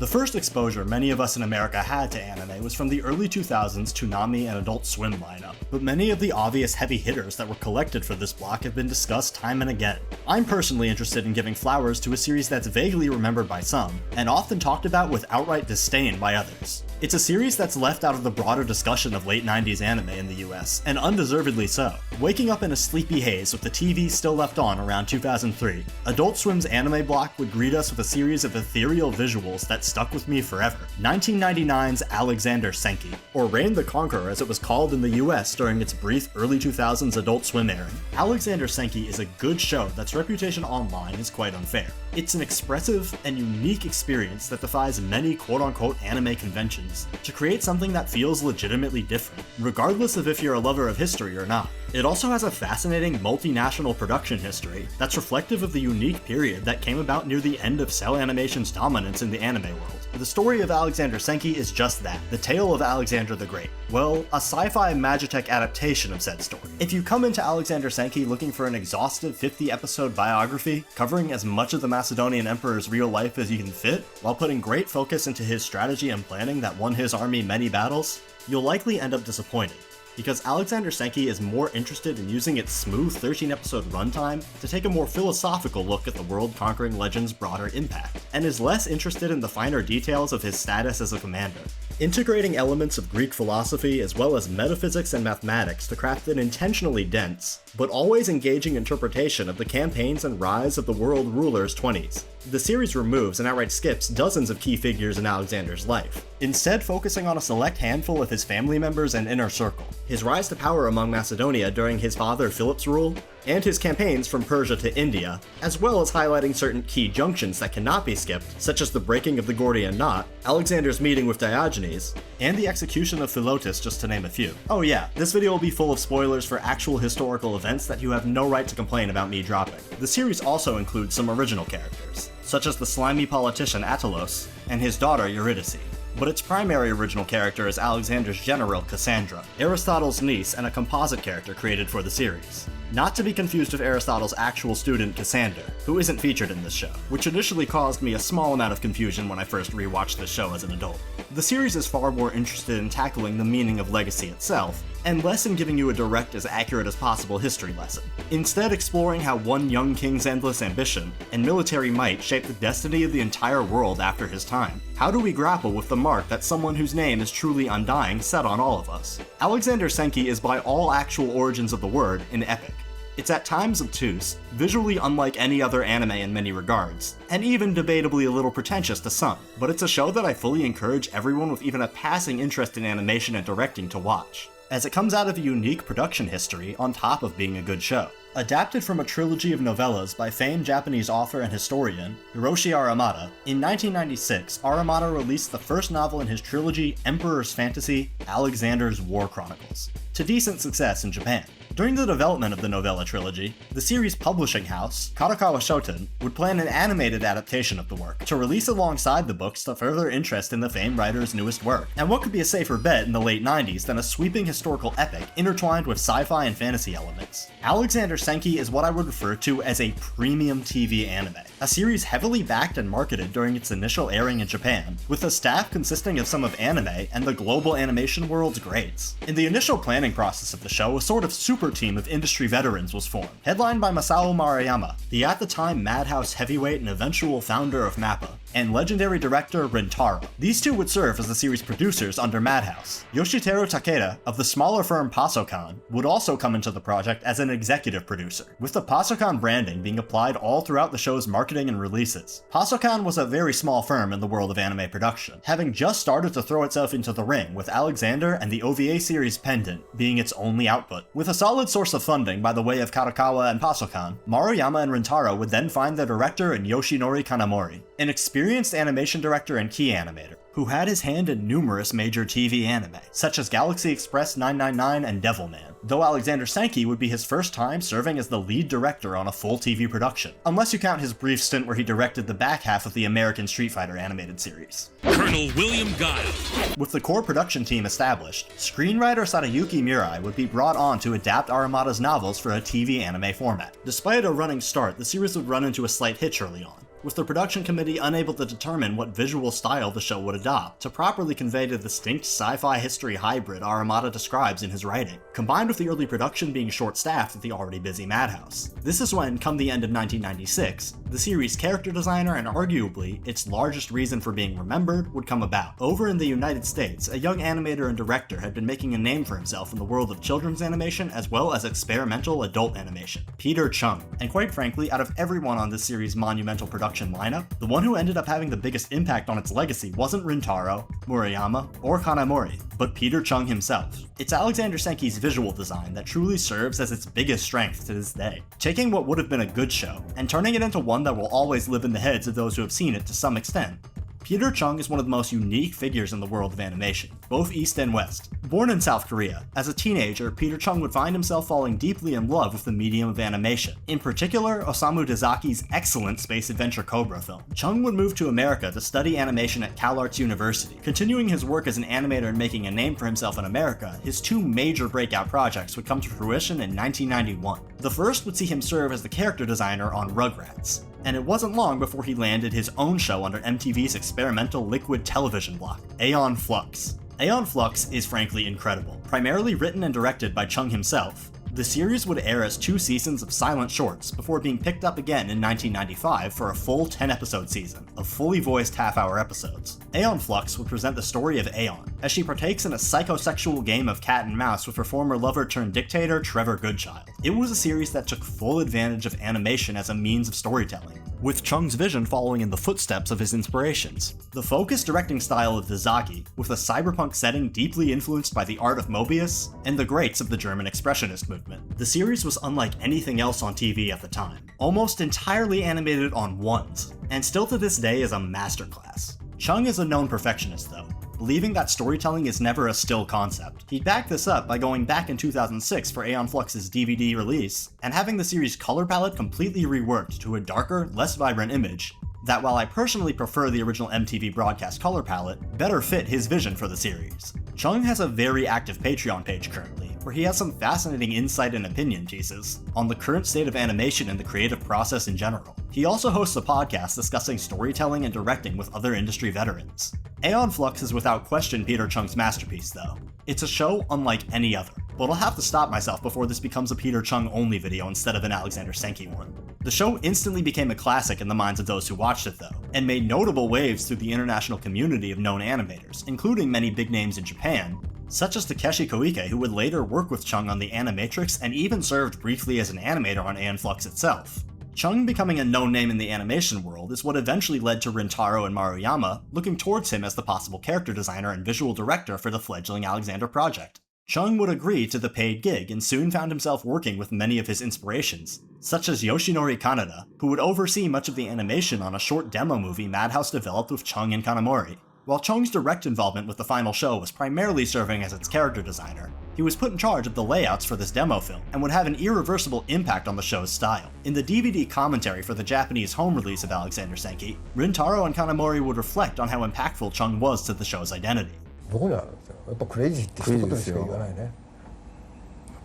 The first exposure many of us in America had to anime was from the early 2000s Toonami and Adult Swim lineup, but many of the obvious heavy hitters that were collected for this block have been discussed time and again. I'm personally interested in giving flowers to a series that's vaguely remembered by some, and often talked about with outright disdain by others. It's a series that's left out of the broader discussion of late 90s anime in the US, and undeservedly so. Waking up in a sleepy haze with the TV still left on around 2003, Adult Swim's anime block would greet us with a series of ethereal visuals that stuck with me forever. 1999's Alexander Senki, or Reign the Conqueror as it was called in the US during its brief early 2000s Adult Swim airing. Alexander Senki is a good show that's reputation online is quite unfair. It's an expressive and unique experience that defies many quote-unquote anime conventions to create something that feels legitimately different, regardless of if you're a lover of history or not. It also has a fascinating multinational production history that's reflective of the unique period that came about near the end of cell animation's dominance in the anime world. The story of Alexander Senki is just that, the tale of Alexander the Great. Well, a sci-fi Magitech adaptation of said story. If you come into Alexander Senki looking for an exhaustive 50-episode biography, covering as much of the Macedonian Emperor's real life as you can fit, while putting great focus into his strategy and planning that won his army many battles, you'll likely end up disappointed, because Alexander Senki is more interested in using its smooth 13-episode runtime to take a more philosophical look at the world-conquering legend's broader impact, and is less interested in the finer details of his status as a commander. Integrating elements of Greek philosophy as well as metaphysics and mathematics to craft an intentionally dense, but always engaging interpretation of the campaigns and rise of the world ruler's 20s. The series removes and outright skips dozens of key figures in Alexander's life, instead focusing on a select handful of his family members and inner circle, his rise to power among Macedonia during his father Philip's rule, and his campaigns from Persia to India, as well as highlighting certain key junctions that cannot be skipped, such as the breaking of the Gordian Knot, Alexander's meeting with Diogenes, and the execution of Philotas, just to name a few. Oh yeah, this video will be full of spoilers for actual historical events that you have no right to complain about me dropping. The series also includes some original characters, such as the slimy politician Attilos and his daughter Eurydice. But its primary original character is Alexander's general Cassandra, Aristotle's niece and a composite character created for the series. Not to be confused with Aristotle's actual student Cassander, who isn't featured in this show, which initially caused me a small amount of confusion when I first rewatched this show as an adult. The series is far more interested in tackling the meaning of legacy itself, and less in giving you a direct as accurate as possible history lesson, instead exploring how one young king's endless ambition and military might shaped the destiny of the entire world after his time. How do we grapple with the mark that someone whose name is truly undying set on all of us? Alexander Senki is by all actual origins of the word an epic. It's at times obtuse, visually unlike any other anime in many regards, and even debatably a little pretentious to some, but it's a show that I fully encourage everyone with even a passing interest in animation and directing to watch, as it comes out of a unique production history on top of being a good show. Adapted from a trilogy of novellas by famed Japanese author and historian Hiroshi Aramata, in 1996, Aramata released the first novel in his trilogy Emperor's Fantasy, Alexander's War Chronicles, to decent success in Japan. During the development of the novella trilogy, the series publishing house, Kadokawa Shoten, would plan an animated adaptation of the work, to release alongside the books to further interest in the famed writer's newest work. And what could be a safer bet in the late 90s than a sweeping historical epic intertwined with sci-fi and fantasy elements? Alexander Senki is what I would refer to as a premium TV anime, a series heavily backed and marketed during its initial airing in Japan, with a staff consisting of some of anime and the global animation world's greats. In the initial planning process of the show, a sort of super team of industry veterans was formed, headlined by Masao Maruyama, the at the time Madhouse heavyweight and eventual founder of MAPPA, and legendary director Rintaro. These two would serve as the series producers under Madhouse. Yoshiteru Takeda, of the smaller firm Pasokan, would also come into the project as an executive producer, with the Pasokan branding being applied all throughout the show's marketing and releases. Pasokan was a very small firm in the world of anime production, having just started to throw itself into the ring, with Alexander and the OVA series Pendant being its only output. With a solid source of funding by the way of Kadokawa and Pasokan, Maruyama and Rintaro would then find their director in Yoshinori Kanamori, an experienced animation director and key animator, who had his hand in numerous major TV anime, such as Galaxy Express 999 and Devilman, though Alexander Senki would be his first time serving as the lead director on a full TV production, unless you count his brief stint where he directed the back half of the American Street Fighter animated series. Colonel William Guile. With the core production team established, screenwriter Sadayuki Mirai would be brought on to adapt Aramata's novels for a TV anime format. Despite a running start, the series would run into a slight hitch early on, with the production committee unable to determine what visual style the show would adopt to properly convey the distinct sci-fi history hybrid Aramata describes in his writing, combined with the early production being short-staffed at the already busy Madhouse. This is when, come the end of 1996, the series' character designer and arguably its largest reason for being remembered would come about. Over in the United States, a young animator and director had been making a name for himself in the world of children's animation as well as experimental adult animation, Peter Chung. And quite frankly, out of everyone on this series' monumental production lineup, the one who ended up having the biggest impact on its legacy wasn't Rintaro, Murayama, or Kanamori, but Peter Chung himself. It's Alexander Senki's visual design that truly serves as its biggest strength to this day, taking what would have been a good show and turning it into one that will always live in the heads of those who have seen it to some extent. Peter Chung is one of the most unique figures in the world of animation, both East and West. Born in South Korea, as a teenager, Peter Chung would find himself falling deeply in love with the medium of animation. In particular, Osamu Dazaki's excellent space adventure Cobra film. Chung would move to America to study animation at CalArts University. Continuing his work as an animator and making a name for himself in America, his two major breakout projects would come to fruition in 1991. The first would see him serve as the character designer on Rugrats, and it wasn't long before he landed his own show under MTV's experimental liquid television block, Aeon Flux. Aeon Flux is frankly incredible. Primarily written and directed by Chung himself, the series would air as 2 seasons of silent shorts before being picked up again in 1995 for a full 10-episode season of fully voiced half-hour episodes. Aeon Flux would present the story of Aeon, as she partakes in a psychosexual game of cat and mouse with her former lover-turned-dictator Trevor Goodchild. It was a series that took full advantage of animation as a means of storytelling, with Chung's vision following in the footsteps of his inspirations. The focused directing style of Dazaki, with a cyberpunk setting deeply influenced by the art of Mobius and the greats of the German Expressionist movement. The series was unlike anything else on TV at the time, almost entirely animated on ones, and still to this day is a masterclass. Chung is a known perfectionist though, believing that storytelling is never a still concept. He'd back this up by going back in 2006 for Aeon Flux's DVD release, and having the series' color palette completely reworked to a darker, less vibrant image that, while I personally prefer the original MTV broadcast color palette, better fit his vision for the series. Chung has a very active Patreon page currently, where he has some fascinating insight and opinion pieces on the current state of animation and the creative process in general. He also hosts a podcast discussing storytelling and directing with other industry veterans. Aeon Flux is without question Peter Chung's masterpiece though. It's a show unlike any other, but I'll have to stop myself before this becomes a Peter Chung only video instead of an Alexander Senki one. The show instantly became a classic in the minds of those who watched it though, and made notable waves through the international community of known animators, including many big names in Japan, such as Takeshi Koike, who would later work with Chung on the Animatrix and even served briefly as an animator on Aeon Flux itself. Chung becoming a known name in the animation world is what eventually led to Rintaro and Maruyama looking towards him as the possible character designer and visual director for the fledgling Alexander project. Chung would agree to the paid gig and soon found himself working with many of his inspirations, such as Yoshinori Kaneda, who would oversee much of the animation on a short demo movie Madhouse developed with Chung and Kanamori. While Chung's direct involvement with the final show was primarily serving as its character designer, he was put in charge of the layouts for this demo film and would have an irreversible impact on the show's style. In the DVD commentary for the Japanese home release of Alexander Senki, Rintaro and Kanamori would reflect on how impactful Chung was to the show's identity. 僕らはやっぱクレイジーって一言でしか言わないね。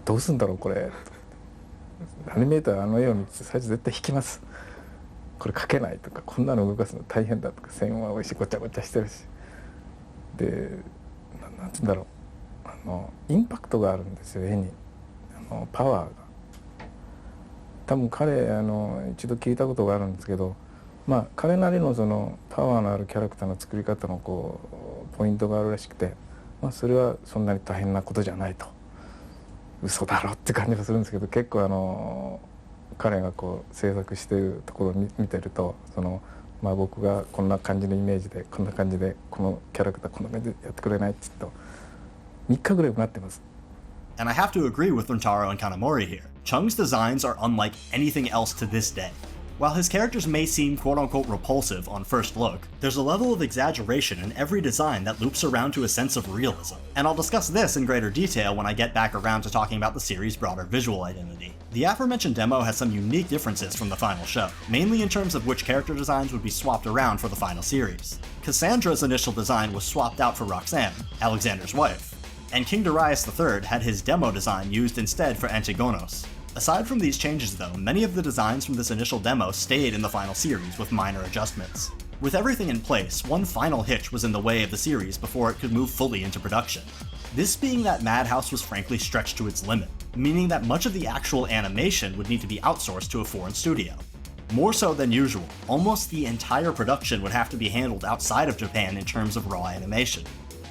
どうすんだろうこれ。アニメーターあの絵を見て最初絶対引きます。これ描けないとかこんなの動かすの大変だとか線は多いしごちゃごちゃしてるし。で、なんつうんだろうインパクトがあるんですよ絵にパワーが。多分彼一度聞いたことがあるんですけど、まあ彼なりのそのパワーのあるキャラクターの作り方のこうポイントがあるらしくて、まあそれはそんなに大変なことじゃないと。嘘だろって感じがするんですけど、結構彼がこう制作しているところを見てるとまあ僕がこんな感じのイメージでこんな感じでこのキャラクターこんな感じでやってくれないって言うと3日ぐらい待ってます。And I have to agree with Rintaro and Kanamori here. Chung's designs are unlike anything else to this day. While his characters may seem quote-unquote repulsive on first look, there's a level of exaggeration in every design that loops around to a sense of realism. And I'll discuss this in greater detail when I get back around to talking about the series' broader visual identity. The aforementioned demo has some unique differences from the final show, mainly in terms of which character designs would be swapped around for the final series. Cassandra's initial design was swapped out for Roxanne, Alexander's wife, and King Darius III had his demo design used instead for Antigonos. Aside from these changes though, many of the designs from this initial demo stayed in the final series with minor adjustments. With everything in place, one final hitch was in the way of the series before it could move fully into production. This being that Madhouse was frankly stretched to its limit, meaning that much of the actual animation would need to be outsourced to a foreign studio. More so than usual, almost the entire production would have to be handled outside of Japan in terms of raw animation.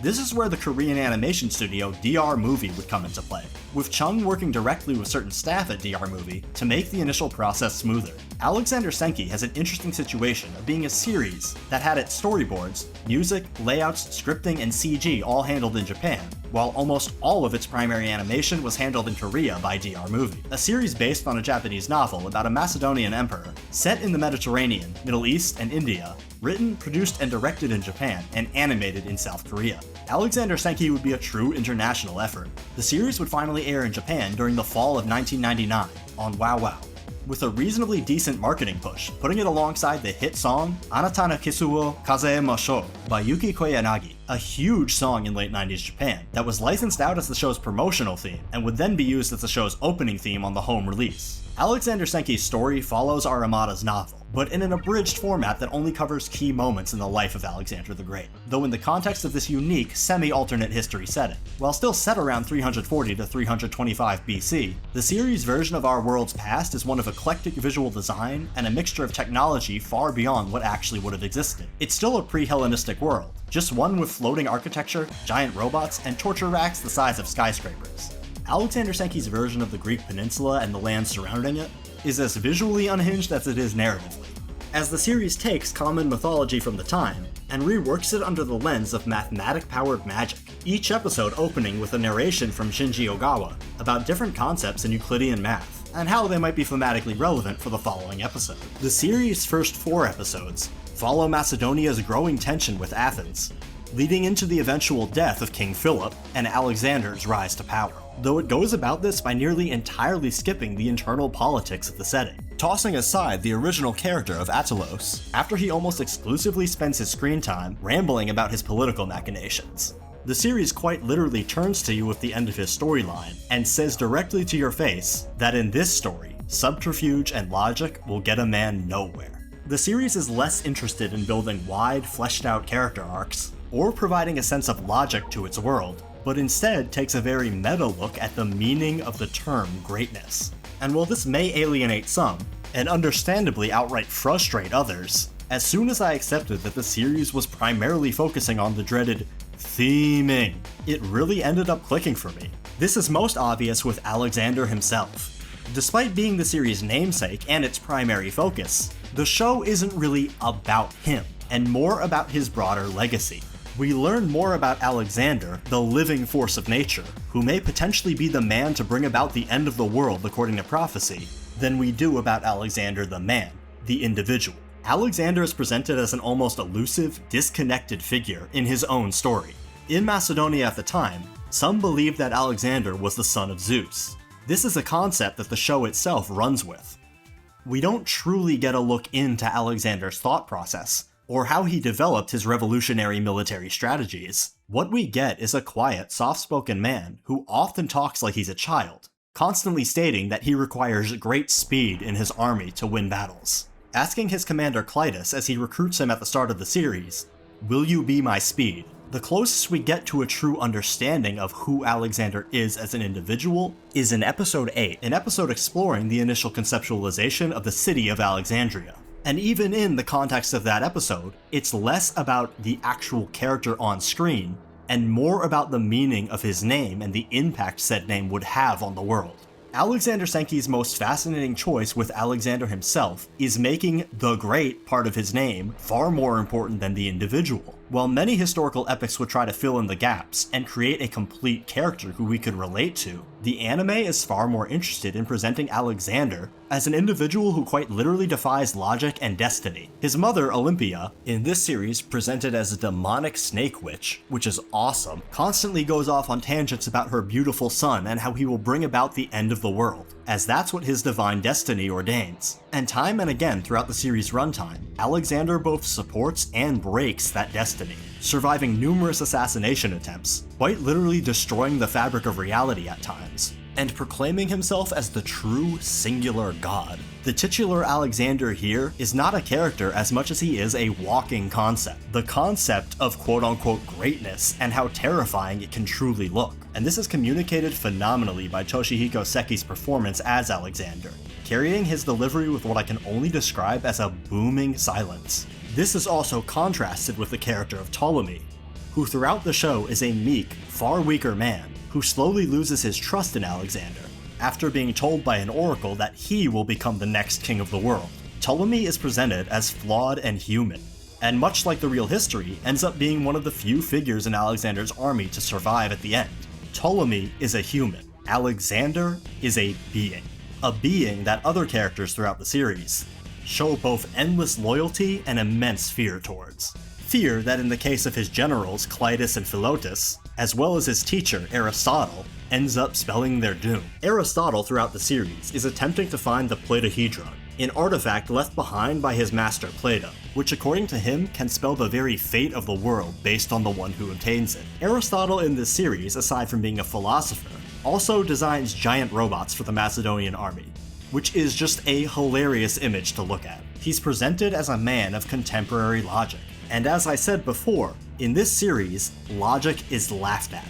This is where the Korean animation studio DR Movie would come into play, with Chung working directly with certain staff at DR Movie to make the initial process smoother. Alexander Senki has an interesting situation of being a series that had its storyboards, music, layouts, scripting, and CG all handled in Japan, while almost all of its primary animation was handled in Korea by DR Movie, a series based on a Japanese novel about a Macedonian emperor, set in the Mediterranean, Middle East, and India, written, produced, and directed in Japan, and animated in South Korea. Alexander Senki would be a true international effort. The series would finally air in Japan during the fall of 1999 on WoW WoW, with a reasonably decent marketing push, putting it alongside the hit song Anata no Kisu wo Kazeemashou by Yuki Koyanagi, a huge song in late 90s Japan that was licensed out as the show's promotional theme and would then be used as the show's opening theme on the home release. Alexander Senki's story follows Aramata's novel, but in an abridged format that only covers key moments in the life of Alexander the Great, though in the context of this unique, semi-alternate history setting. While still set around 340 to 325 BC, the series' version of our world's past is one of eclectic visual design and a mixture of technology far beyond what actually would have existed. It's still a pre-Hellenistic world, just one with floating architecture, giant robots, and torture racks the size of skyscrapers. Alexander Senki's version of the Greek peninsula and the land surrounding it is as visually unhinged as it is narratively, as the series takes common mythology from the time and reworks it under the lens of mathematic-powered magic, each episode opening with a narration from Shinji Ogawa about different concepts in Euclidean math, and how they might be thematically relevant for the following episode. The series' first 4 episodes follow Macedonia's growing tension with Athens, leading into the eventual death of King Philip and Alexander's rise to power, though it goes about this by nearly entirely skipping the internal politics of the setting, tossing aside the original character of Attilos after he almost exclusively spends his screen time rambling about his political machinations. The series quite literally turns to you at the end of his storyline and says directly to your face that in this story, subterfuge and logic will get a man nowhere. The series is less interested in building wide, fleshed out character arcs, or providing a sense of logic to its world, but instead takes a very meta look at the meaning of the term greatness. And while this may alienate some, and understandably outright frustrate others, as soon as I accepted that the series was primarily focusing on the dreaded theming, it really ended up clicking for me. This is most obvious with Alexander himself. Despite being the series' namesake and its primary focus, the show isn't really about him, and more about his broader legacy. We learn more about Alexander, the living force of nature, who may potentially be the man to bring about the end of the world according to prophecy, than we do about Alexander the man, the individual. Alexander is presented as an almost elusive, disconnected figure in his own story. In Macedonia at the time, some believed that Alexander was the son of Zeus. This is a concept that the show itself runs with. We don't truly get a look into Alexander's thought process, or how he developed his revolutionary military strategies. What we get is a quiet, soft-spoken man who often talks like he's a child, constantly stating that he requires great speed in his army to win battles. Asking his commander Clytus as he recruits him at the start of the series, "Will you be my speed?" The closest we get to a true understanding of who Alexander is as an individual is in episode 8, an episode exploring the initial conceptualization of the city of Alexandria. And even in the context of that episode, it's less about the actual character on screen, and more about the meaning of his name and the impact said name would have on the world. Alexander Senki's most fascinating choice with Alexander himself is making the great part of his name far more important than the individual. While many historical epics would try to fill in the gaps and create a complete character who we could relate to, the anime is far more interested in presenting Alexander as an individual who quite literally defies logic and destiny. His mother, Olympia, in this series presented as a demonic snake witch, which is awesome, constantly goes off on tangents about her beautiful son and how he will bring about the end of the world, as that's what his divine destiny ordains. And time and again throughout the series' runtime, Alexander both supports and breaks that destiny, surviving numerous assassination attempts, quite literally destroying the fabric of reality at times, and proclaiming himself as the true singular god. The titular Alexander here is not a character as much as he is a walking concept. The concept of quote-unquote greatness and how terrifying it can truly look. And this is communicated phenomenally by Toshihiko Seki's performance as Alexander, carrying his delivery with what I can only describe as a booming silence. This is also contrasted with the character of Ptolemy, who throughout the show is a meek, far weaker man who slowly loses his trust in Alexander after being told by an oracle that he will become the next king of the world. Ptolemy is presented as flawed and human, and much like the real history, ends up being one of the few figures in Alexander's army to survive at the end. Ptolemy is a human. Alexander is a being that other characters throughout the series show both endless loyalty and immense fear towards. Fear that in the case of his generals Clytus and Philotas, as well as his teacher Aristotle, ends up spelling their doom. Aristotle throughout the series is attempting to find the Platahedron, an artifact left behind by his master Plato, which according to him can spell the very fate of the world based on the one who obtains it. Aristotle in this series, aside from being a philosopher, also designs giant robots for the Macedonian army, which is just a hilarious image to look at. He's presented as a man of contemporary logic, and as I said before, in this series, logic is laughed at.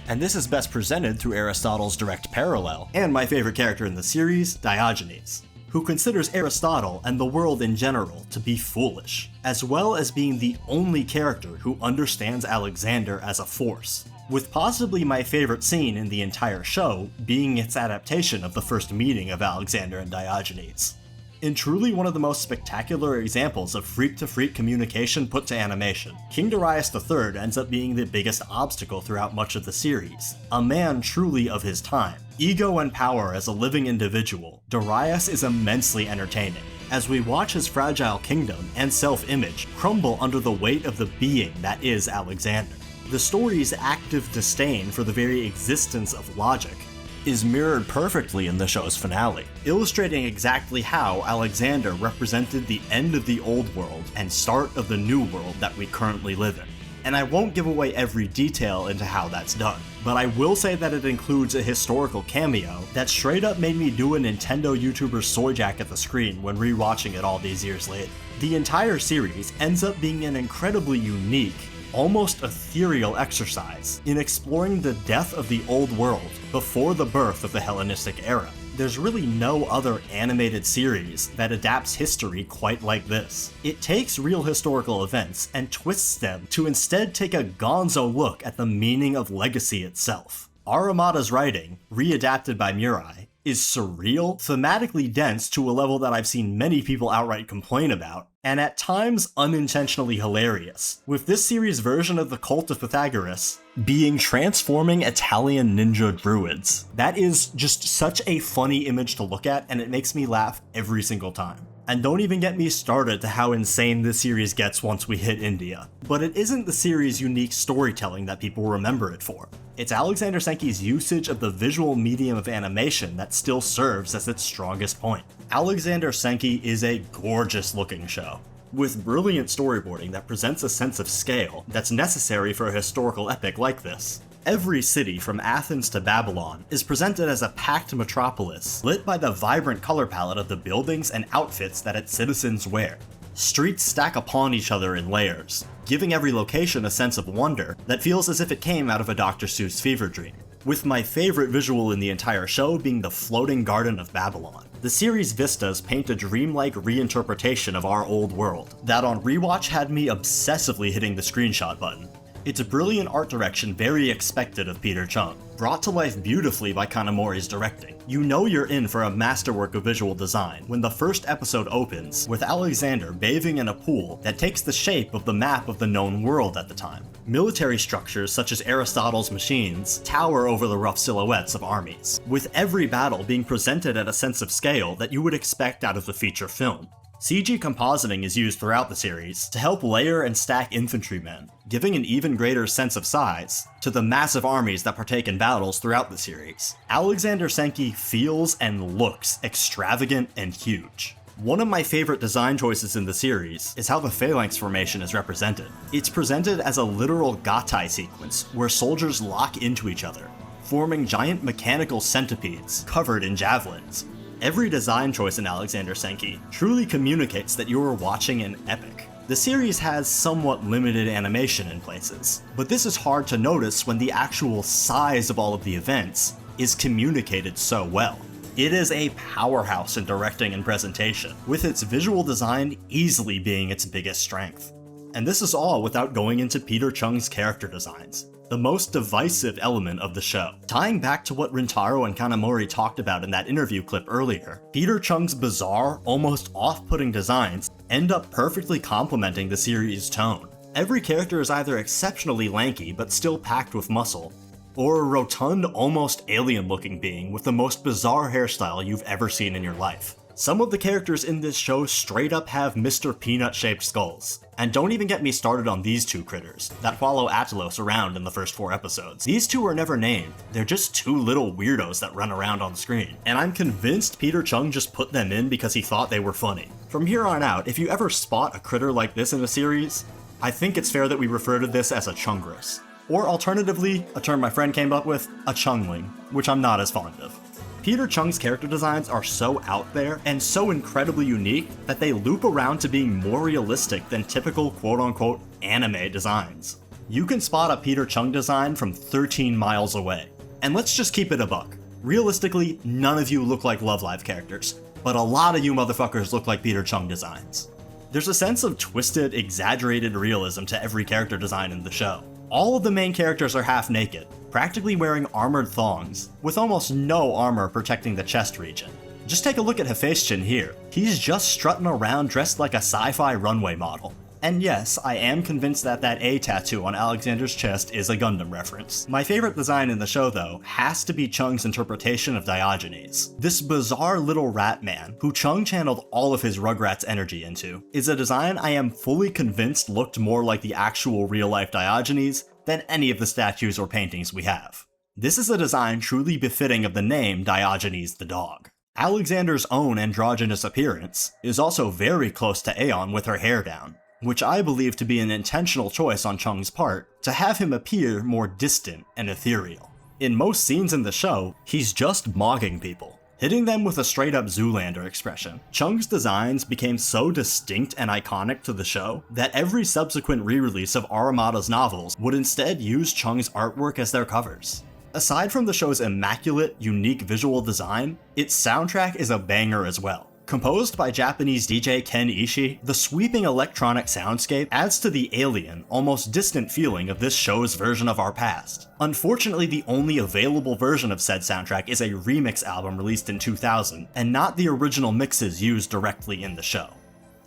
And this is best presented through Aristotle's direct parallel, and my favorite character in the series, Diogenes, who considers Aristotle and the world in general to be foolish, as well as being the only character who understands Alexander as a force, with possibly my favorite scene in the entire show being its adaptation of the first meeting of Alexander and Diogenes. In truly one of the most spectacular examples of freak-to-freak communication put to animation, King Darius III ends up being the biggest obstacle throughout much of the series, a man truly of his time. Ego and power as a living individual, Darius is immensely entertaining, as we watch his fragile kingdom and self-image crumble under the weight of the being that is Alexander. The story's active disdain for the very existence of logic is mirrored perfectly in the show's finale, illustrating exactly how Alexander represented the end of the old world and start of the new world that we currently live in. And I won't give away every detail into how that's done, but I will say that it includes a historical cameo that straight up made me do a Nintendo YouTuber's soy jack at the screen when rewatching it all these years later. The entire series ends up being an incredibly unique, almost ethereal exercise in exploring the death of the old world before the birth of the Hellenistic era. There's really no other animated series that adapts history quite like this. It takes real historical events and twists them to instead take a gonzo look at the meaning of legacy itself. Aramata's writing, readapted by Murai, is surreal, thematically dense to a level that I've seen many people outright complain about, and at times unintentionally hilarious, with this series' version of the Cult of Pythagoras being transforming Italian ninja druids. That is just such a funny image to look at, and it makes me laugh every single time. And don't even get me started to how insane this series gets once we hit India. But it isn't the series' unique storytelling that people remember it for. It's Alexander Senki's usage of the visual medium of animation that still serves as its strongest point. Alexander Senki is a gorgeous looking show, with brilliant storyboarding that presents a sense of scale that's necessary for a historical epic like this. Every city from Athens to Babylon is presented as a packed metropolis, lit by the vibrant color palette of the buildings and outfits that its citizens wear. Streets stack upon each other in layers, giving every location a sense of wonder that feels as if it came out of a Dr. Seuss fever dream. With my favorite visual in the entire show being the floating garden of Babylon. The series' vistas paint a dreamlike reinterpretation of our old world that on rewatch had me obsessively hitting the screenshot button. It's a brilliant art direction very expected of Peter Chung, brought to life beautifully by Kanamori's directing. You know you're in for a masterwork of visual design when the first episode opens with Alexander bathing in a pool that takes the shape of the map of the known world at the time. Military structures such as Aristotle's machines tower over the rough silhouettes of armies, with every battle being presented at a sense of scale that you would expect out of the feature film. CG compositing is used throughout the series to help layer and stack infantrymen, giving an even greater sense of size to the massive armies that partake in battles throughout the series. Alexander Senki feels and looks extravagant and huge. One of my favorite design choices in the series is how the phalanx formation is represented. It's presented as a literal gatai sequence where soldiers lock into each other, forming giant mechanical centipedes covered in javelins. Every design choice in Alexander Senki truly communicates that you are watching an epic. The series has somewhat limited animation in places, but this is hard to notice when the actual size of all of the events is communicated so well. It is a powerhouse in directing and presentation, with its visual design easily being its biggest strength. And this is all without going into Peter Chung's character designs, the most divisive element of the show. Tying back to what Rintaro and Kanamori talked about in that interview clip earlier, Peter Chung's bizarre, almost off-putting designs end up perfectly complementing the series' tone. Every character is either exceptionally lanky but still packed with muscle, or a rotund, almost alien-looking being with the most bizarre hairstyle you've ever seen in your life. Some of the characters in this show straight up have Mr. Peanut-shaped skulls. And don't even get me started on these two critters that follow Attilos around in the first 4 episodes. These two are never named, they're just two little weirdos that run around on screen. And I'm convinced Peter Chung just put them in because he thought they were funny. From here on out, if you ever spot a critter like this in a series, I think it's fair that we refer to this as a Chungress. Or alternatively, a term my friend came up with, a Chungling, which I'm not as fond of. Peter Chung's character designs are so out there and so incredibly unique that they loop around to being more realistic than typical quote-unquote anime designs. You can spot a Peter Chung design from 13 miles away. And let's just keep it a buck. Realistically, none of you look like Love Live characters, but a lot of you motherfuckers look like Peter Chung designs. There's a sense of twisted, exaggerated realism to every character design in the show. All of the main characters are half naked, practically wearing armored thongs, with almost no armor protecting the chest region. Just take a look at Hephaestion here. He's just strutting around dressed like a sci-fi runway model. And yes, I am convinced that that A tattoo on Alexander's chest is a Gundam reference. My favorite design in the show, though, has to be Chung's interpretation of Diogenes. This bizarre little rat man, who Chung channeled all of his Rugrats energy into, is a design I am fully convinced looked more like the actual real-life Diogenes than any of the statues or paintings we have. This is a design truly befitting of the name Diogenes the dog. Alexander's own androgynous appearance is also very close to Aeon with her hair down, which I believe to be an intentional choice on Chung's part to have him appear more distant and ethereal. In most scenes in the show, he's just mocking people, hitting them with a straight-up Zoolander expression. Chung's designs became so distinct and iconic to the show that every subsequent re-release of Aramata's novels would instead use Chung's artwork as their covers. Aside from the show's immaculate, unique visual design, its soundtrack is a banger as well. Composed by Japanese DJ Ken Ishii, the sweeping electronic soundscape adds to the alien, almost distant feeling of this show's version of our past. Unfortunately, the only available version of said soundtrack is a remix album released in 2000, and not the original mixes used directly in the show.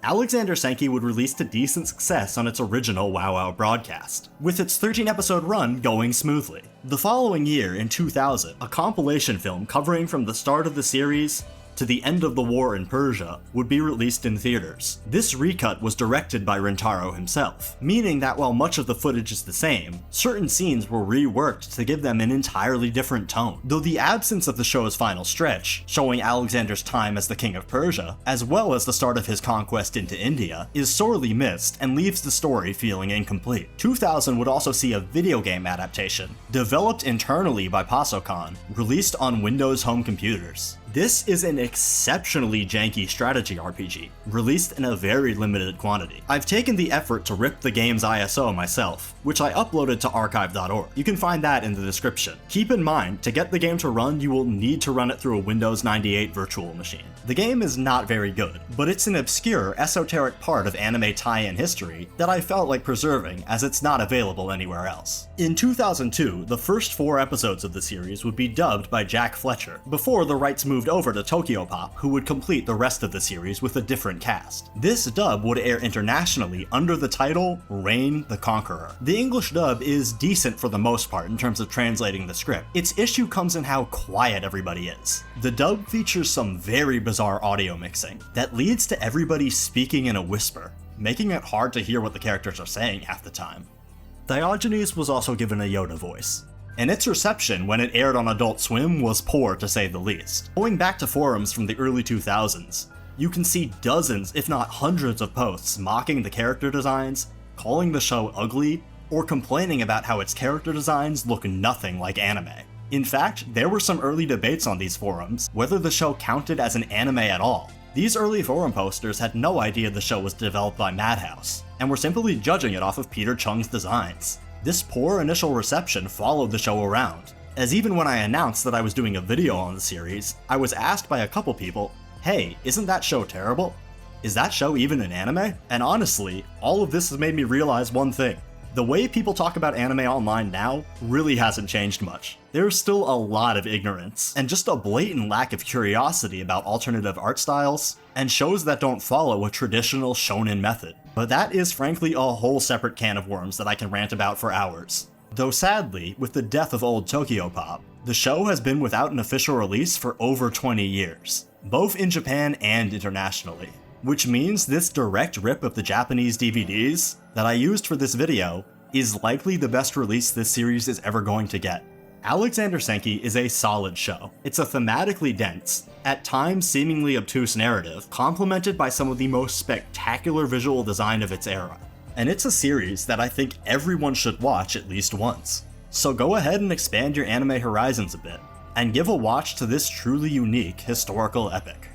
Alexander Senki would release to decent success on its original WoW WoW broadcast, with its 13-episode run going smoothly. The following year, in 2000, a compilation film covering from the start of the series to the end of the war in Persia would be released in theaters. This recut was directed by Rintaro himself, meaning that while much of the footage is the same, certain scenes were reworked to give them an entirely different tone. Though the absence of the show's final stretch, showing Alexander's time as the king of Persia, as well as the start of his conquest into India, is sorely missed and leaves the story feeling incomplete. 2000 would also see a video game adaptation, developed internally by Pasokan, released on Windows home computers. This is an exceptionally janky strategy RPG, released in a very limited quantity. I've taken the effort to rip the game's ISO myself, which I uploaded to archive.org. You can find that in the description. Keep in mind, to get the game to run, you will need to run it through a Windows 98 virtual machine. The game is not very good, but it's an obscure, esoteric part of anime tie-in history that I felt like preserving, as it's not available anywhere else. In 2002, the first 4 episodes of the series would be dubbed by Jack Fletcher, before the rights moved over to Tokyopop, who would complete the rest of the series with a different cast. This dub would air internationally under the title Reign the Conqueror. The English dub is decent for the most part in terms of translating the script. Its issue comes in how quiet everybody is. The dub features some very bizarre audio mixing that leads to everybody speaking in a whisper, making it hard to hear what the characters are saying half the time. Diogenes was also given a Yoda voice, and its reception when it aired on Adult Swim was poor to say the least. Going back to forums from the early 2000s, you can see dozens, if not hundreds of posts mocking the character designs, calling the show ugly, or complaining about how its character designs look nothing like anime. In fact, there were some early debates on these forums whether the show counted as an anime at all. These early forum posters had no idea the show was developed by Madhouse, and were simply judging it off of Peter Chung's designs. This poor initial reception followed the show around, as even when I announced that I was doing a video on the series, I was asked by a couple people, "Hey, isn't that show terrible? Is that show even an anime?" And honestly, all of this has made me realize one thing. The way people talk about anime online now really hasn't changed much. There's still a lot of ignorance, and just a blatant lack of curiosity about alternative art styles, and shows that don't follow a traditional shonen method. But that is frankly a whole separate can of worms that I can rant about for hours. Though sadly, with the death of old Tokyo Pop, the show has been without an official release for over 20 years, both in Japan and internationally. Which means this direct rip of the Japanese DVDs that I used for this video is likely the best release this series is ever going to get. Alexander Senki is a solid show. It's a thematically dense, at times seemingly obtuse narrative, complemented by some of the most spectacular visual design of its era. And it's a series that I think everyone should watch at least once. So go ahead and expand your anime horizons a bit, and give a watch to this truly unique historical epic.